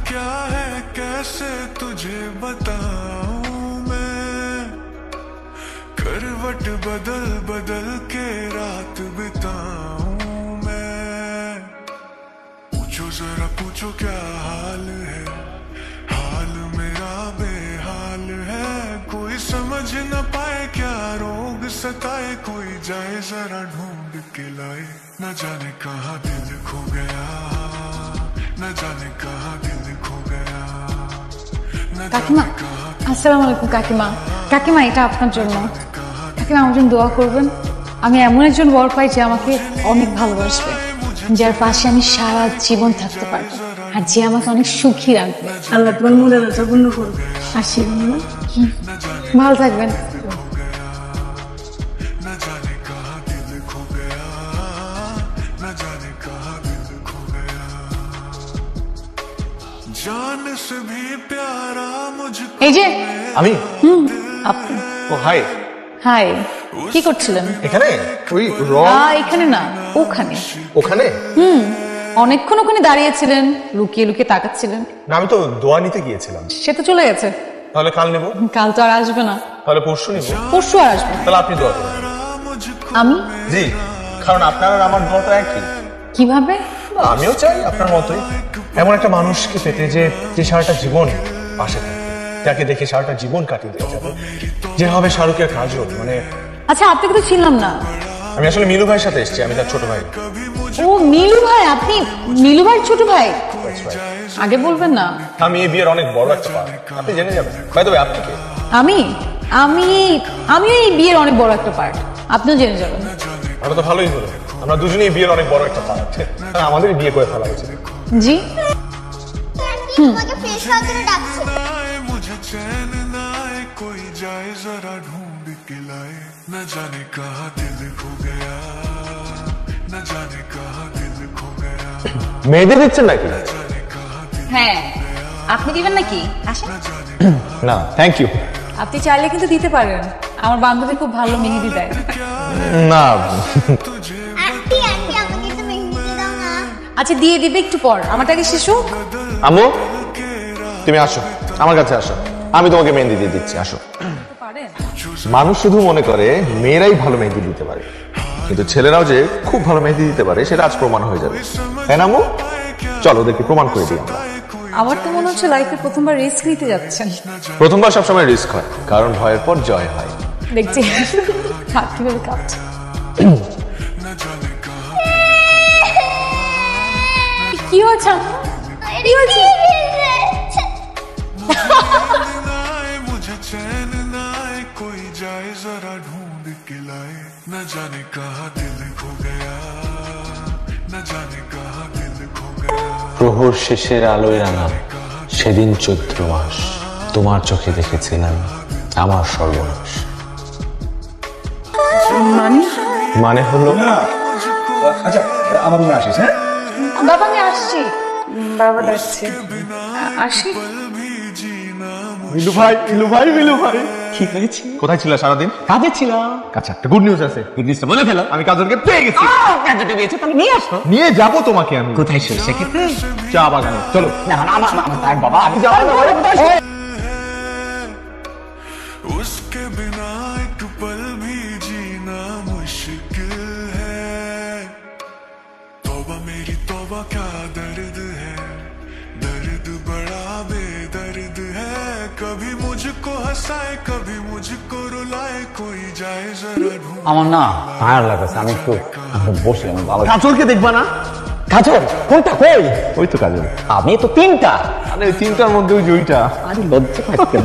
क्या है कैसे तुझे बताऊं मैं, करवट बदल बदल के रात बिताऊं मैं। पूछो जरा पूछो क्या हाल है, हाल मेरा बेहाल है। कोई समझ न पाए क्या रोग सताए, कोई जाए जरा ढूंढ के लाए। न जाने कहाँ दिल खो गया, न जाने कहाँ दिल खो गया। কাকিমা, আসসালামু আলাইকুম। কাকিমা, কাকিমা এটা আপনার জন্য। কাকিমা আমার জন্য দোয়া করবেন। আমি এমন একজন বর পাই যে আমাকে অনেক ভালোবাসবে, যার পাশে আমি সারা জীবন থাকতে পারবো, আর যে আমাকে অনেক সুখী রাখবে। আল্লাহ তোমার মনের আশা পূর্ণ করবে। আশীর্বাদ, ভালো থাকবেন। এই যে আমি আপনি। ও হাই। হাই, কি করছিলেন? এখানে ওই এখানে না, ওখানে। ওখানে? অনেকক্ষণ ওখানে দাঁড়িয়েছিলেন, লুকিয়ে লুকিয়ে তাকাচ্ছিলেন। না, আমি তো দোয়া নিতে গিয়েছিলাম। সে তো চলে গেছে। তাহলে কাল নেব? কাল তো আর আসবে না। তাহলে পরশু নেব? পরশু আর আসবে। তাহলে আপনি দোয়া করুন। আমি? জি, কারণ আপনার আর আমার দোয়া তো একই। কিভাবে? আমিও চাই আপনার মতোই এমন একটা মানুষকে পেতে যে সারাটা জীবন পাশে থাকে, যাকে দেখে সারাটা জীবন কাটিয়ে দেওয়া যাবে, যে হবে শাহরুখের কাজল। মানে আচ্ছা, আপনাকে তো ছিলাম না। আমি আসলে মিলু ভাইয়ের সাথে এসেছি, আমি তার ছোট ভাই। ও মিলু ভাই, আপনি মিলু ভাইয়ের ছোট ভাই? আগে বলবেন না। আমি এই বিয়ের অনেক বড় একটা পার্ট, আপনি জেনে যাবেন। বাই দ্য ওয়ে, আপনি কে? আমি আমি আমিও এই বিয়ের অনেক বড় একটা পার্ট, আপনিও জেনে যাবেন। আমরা তো ভালোই হলো, আমরা দুজনেই বিয়ের অনেক বড় একটা পার্ট। আমাদের বিয়ে করে ফেলা হয়েছে। জি, তোমাকে ফ্রেশ হওয়ার জন্য ডাকছে। मुझे चैन ना आए, कोई जाए जरा ढूंढ के लाए। न जाने कहाँ दिल खो गया, न जाने कहाँ दिल खो गया। মেহেদি দিচ্ছেন নাকি? হ্যাঁ, আপনি দিবেন নাকি? আসেন। না, থ্যাংক ইউ। আপনি চাইলে কিন্তু দিতে পারেন, আমার বান্ধবী খুব ভালো মেহেদি দেয়। না, আন্টি আন্টি আমাকে একটু মেহেদি দিয়ে দাও না। আচ্ছা, দিয়ে দিবে একটু পর, আমারটাকে শেষ হোক। আম্মু তুমি আসো, আমার কাছে আসো, আমি তোমাকে মেহেদি দিয়ে দিচ্ছি। আসো। মানুষ শুধু মনে করে মেয়েরাই ভালো মেহেদি দিতে পারে, কিন্তু ছেলেরাও যে খুব ভালো মেহেদি দিতে পারে সেটা আজ প্রমাণ হয়ে যাবে। তাই না আম্মু? চলো ওদেরকে প্রমাণ করে দিই আমরা। আমার তো মনে হচ্ছে লাইফে প্রথমবার রিস্ক নিতে যাচ্ছেন। প্রথমবার সবসময় রিস্ক হয়, কারণ ভয়ের পর জয় হয়। দেখছি হাত কিভাবে কাঁপছে। কি হয়েছে? কি হয়েছে? मुझे चैन ना आए, कोई जाए जरा ढूंढ के लाए। न जाने कहाँ दिल खो गया, न जाने कहाँ दिल खो गया। প্রহর শেষের আলোয় রাঙা সেদিন 14 মাস তোমার চোখে দেখেছিলাম আমার সর্বনাশ। মানে হলো আচ্ছা, আমার মনে আসিস। হ্যাঁ বাবা, আমি আসছি। বাবা ডাকছে, আসি। মিলু ভাই, মিলু ভাই, মিলু ভাই, কি হয়েছে? কোথায় ছিল সারাদিন? কাজে ছিলাম। আচ্ছা, একটা গুড নিউজ আছে। গুড নিউজটা বলে ফেলো। আমি কাজলকে পেয়ে গেছি। কাজে পেয়েছো, তাহলে নিয়ে আসো। নিয়ে যাবো তোমাকে আমি। কোথায় সরষে খেতে? চা বাগানে। চলো। না না, আমার থাক বাবা, আমি যাবো না। उसके बिना एक पल भी जीना मुश्किल है। तौबा मेरी तौबा, क्या दर्द है, दर्द बड़ा बेदर्द है। कभी मुझको हंसाए, कभी मुझको रुलाए, कोई जाए जरा ढूंढ। আমার না টায়ার লাগছে, আমি একটু বসে। আমি বাবা কাজলকে দেখবা না? কাজল কোনটা? কই? ওই তো কাজল। আমি তো তিনটা। আরে তিনটার মধ্যে ওই জয়টা। আরে লজ্জা পাচ্ছেন।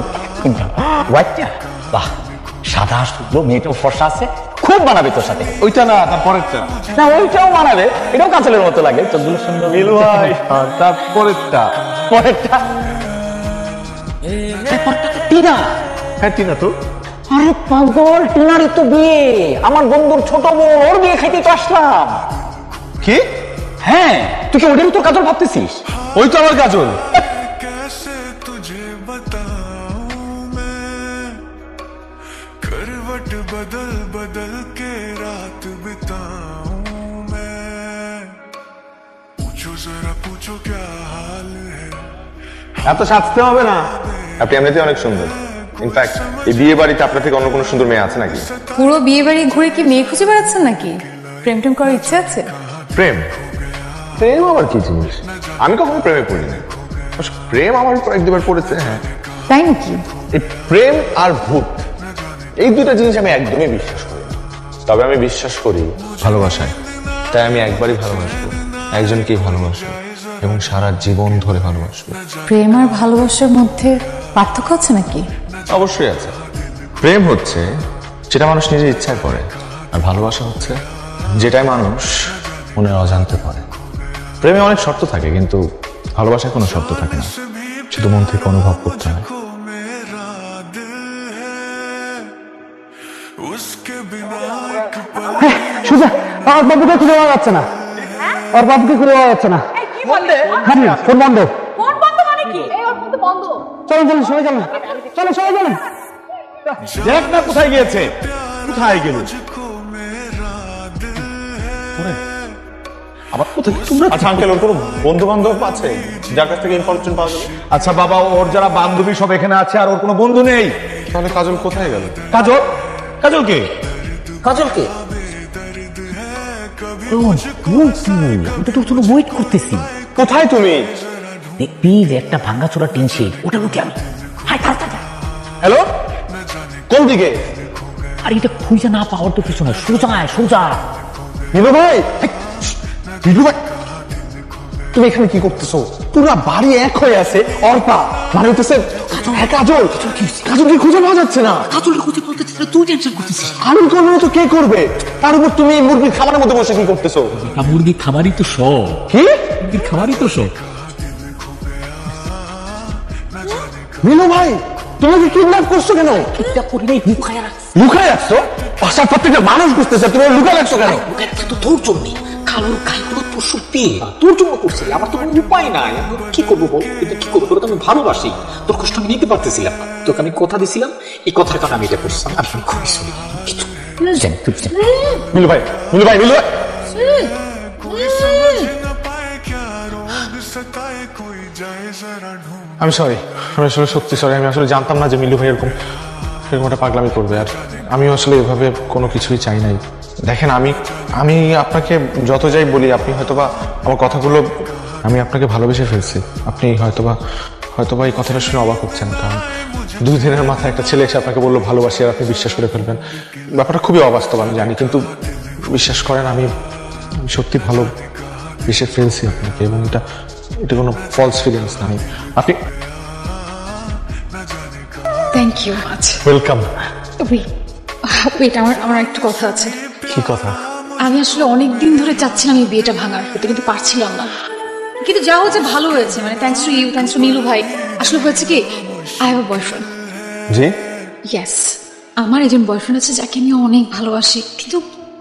ওয়াইটা বাহ, সাদা শুভ্র, মেয়েটাও ফর্সা আছে, খুব মানাবে তোর সাথে। ওইটা না, তারপরেরটা। না, ওইটাও মানাবে, এটাও কাজলের মতো লাগে, চোখগুলো সুন্দর। মিলু ভাই, তারপরেরটা। পরেরটা টিনা। হ্যাঁ টিনা তো। আরে পাগল, টিনারই তো বিয়ে, আমার বন্ধুর ছোট বোন, ওর বিয়ে খাইতে তো আসলাম। কি? হ্যাঁ, তুই কি ওদেরই তো কাজল ভাবতেছিস? ওই তো আমার কাজল। कैसे तुझे बताऊं मैं, करवट बदल बदल के रात बिताऊं मैं। पूछो जरा पूछो क्या हाल है, এত সাজতে হবে না, আপনি এমনিতে অনেক সুন্দর। ইনফ্যাক্ট এই বিয়ে বাড়িতে আপনার থেকে অন্য কোনো সুন্দর মেয়ে আছে নাকি? পুরো বিয়ে বাড়ি ঘুরে কি মেয়ে খুঁজে বেড়াচ্ছেন নাকি? প্রেম টেম করার ইচ্ছে আছে? প্রেম? প্রেম আবার কি জিনিস? আমি কখনো প্রেমে পড়িনি। প্রেম আমার উপর এক দুবার পড়েছে, হ্যাঁ। তাই নাকি? এই প্রেম আর ভূত, এই দুটা জিনিস আমি একদমই বিশ্বাস করি না। তবে আমি বিশ্বাস করি ভালোবাসায়। তাই আমি একবারই ভালোবাসবো, একজনকেই ভালোবাসবো এবং সারা জীবন ধরে ভালোবাসবো। প্রেম আর ভালোবাসার মধ্যে পার্থক্য আছে নাকি? অবশ্যই আছে। প্রেম হচ্ছে যেটা মানুষ নিজের ইচ্ছায় করে, আর ভালোবাসা হচ্ছে যেটাই মানুষ মনের অজান্তে করে। প্রেমে অনেক শর্ত থাকে, কিন্তু ভালোবাসায় কোনো শর্ত থাকে না, শুধু মন থেকে অনুভব করতে হয়। সুজা, আমার বাবুকে খুঁজে পাওয়া যাচ্ছে না। ওর বাবুকে খুঁজে পাওয়া যাচ্ছে না। ফোন বন্ধ। চলেন চলেন, সবাই চলেন, চলেন সবাই চলেন। দেখ না কোথায় গিয়েছে, কোথায় গেল আবার কোথায়? তোমরা আচ্ছা আঙ্কেল, ওর কোনো বন্ধু বান্ধব আছে যার কাছ থেকে ইনফরমেশন পাওয়া যাবে? আচ্ছা বাবা, ওর যারা বান্ধবী সব এখানে আছে আর ওর কোনো বন্ধু নেই। তাহলে কাজল কোথায় গেল? কাজল? কাজল কে? কাজলকে ওয়েট করতেছি। কোথায় তুমি? দেখবি যে একটা ভাঙ্গাচোরা টিন শেড, ওটা উঠে আমি। হ্যালো, কোন দিকে? আর এটা খুঁজে না পাওয়ার তো কিছু না, সোজা সোজা। নীলু ভাই, নীলু ভাই, তুমি এখানে কি করতেছো? পুরা বাড়ি এক হয়ে আছে, অর্পা মানে হইতেছে কাজল। কাজলকে খুঁজে পাওয়া যাচ্ছে না। কাজলকে খুঁজে বলতেছিস, তুই টেনশন করতেছিস। আমি করবো না তো কে করবে? তার উপর তুমি মুরগির খাবারের মধ্যে বসে কি করতেছো? মুরগির খাবারই তো শখ। কি মুরগির খাবারই তো শখ। নীলু ভাই, তুমি কি কিডন্যাপ করছো কেন? কিডন্যাপ করি নাই, লুকায় রাখছি। লুকায় রাখছো? বাসার প্রত্যেকটা মানুষ বুঝতেছে, তুমি লুকায় রাখছো কেন? লুকায় রাখছি তো তোর জন্য। কালোর গায়েগুলো তোর সত্যি তোর জন্য করছি। আমার তো কোনো উপায় নাই, আমি কি করবো বল? এটা কি করবো? তোর তো আমি ভালোবাসি, তোর কষ্ট আমি নিতে পারতেছিলাম না। তোকে আমি কথা দিছিলাম, এই কথার কারণে আমি এটা করছি। আমি খুবই সরি। কিছু নীলু ভাই, নীলু ভাই, নীলু ভাই, আমি সরি, আমি আসলে সত্যি সরি। আমি আসলে জানতাম না যে মিলু ভাই এরকম একটা পাগলামি করবে, আর আমিও আসলে এভাবে কোনো কিছুই চাই নাই। দেখেন, আমি আপনাকে যত যাই বলি, আপনি হয়তোবা আমার কথাগুলো, আমি আপনাকে ভালোবেসে ফেলছি। আপনি হয়তোবা এই কথাটা শুনে অবাক হচ্ছেন, কারণ 2 দিনের মাথায় একটা ছেলে এসে আপনাকে বললো ভালোবাসি, আর আপনি বিশ্বাস করে ফেলবেন। ব্যাপারটা খুবই অবাস্তব আমি জানি, কিন্তু বিশ্বাস করেন, আমি সত্যি ভালোবেসে ফেলছি আপনাকে, এবং এটা কোনো ফলস ফিলিংস না। আপনি thank you much. Welcome. Wait, আমার একটা কথা আছে। কি কথা? আমি আসলে অনেকদিন ধরে চাচ্ছিলাম এই বিয়েটা ভাঙার, কিন্তু পারছিলাম না। কিন্তু যা হচ্ছে ভালো হয়েছে, মানে thanks to you, thanks to Nilu ভাই। আসলে হয়েছে কি, আই হ্যাভ আ বয়ফ্রেন্ড। জি? ইয়েস, আমার একজন বয়ফ্রেন্ড আছে যাকে আমি অনেক ভালোবাসি, কিন্তু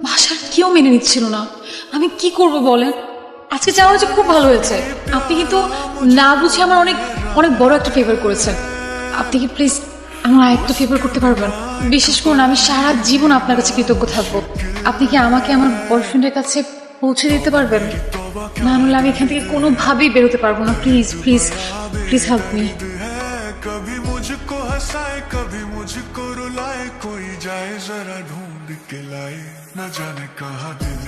বাসার কেউ মেনে নিচ্ছিল না। আমি কি করব বলেন? আজকে যা হয়েছে খুব ভালো হয়েছে। আপনি কিন্তু না বুঝে আমার অনেক অনেক বড় একটা ফেভার করেছেন। আপনি কি প্লিজ আমার আরেকটা ফেভার করতে পারবেন? বিশেষ করুন, আমি সারা জীবন আপনার কাছে কৃতজ্ঞ থাকবো। আপনি কি আমাকে আমার বয়ফ্রেন্ডের কাছে পৌঁছে দিতে পারবেন? না হলে আমি এখান থেকে কোনোভাবেই বেরোতে পারবো না। Please please please help me. कभी मुझको हंसाए, कभी मुझको रुलाए, कोई जाए जरा ढूंढ के लाए, न जाने कहाँ दिल